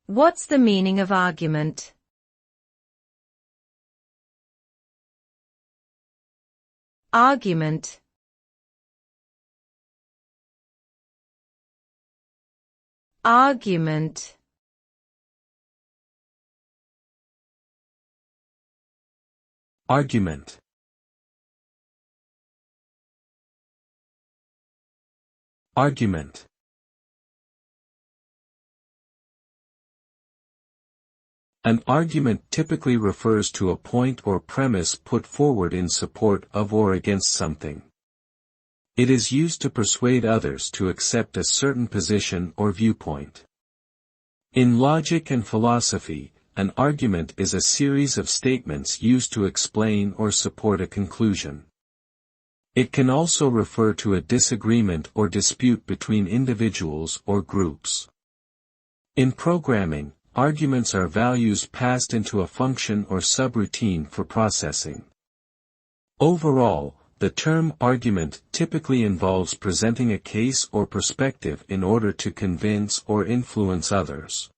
What's the meaning of argument? Argument. Argument. Argument. Argument. An argument typically refers to a point or premise put forward in support of or against something. It is used to persuade others to accept a certain position or viewpoint. In logic and philosophy, an argument is a series of statements used to explain or support a conclusion. It can also refer to a disagreement or dispute between individuals or groups. In programming, arguments are values passed into a function or subroutine for processing. Overall, the term argument typically involves presenting a case or perspective in order to convince or influence others.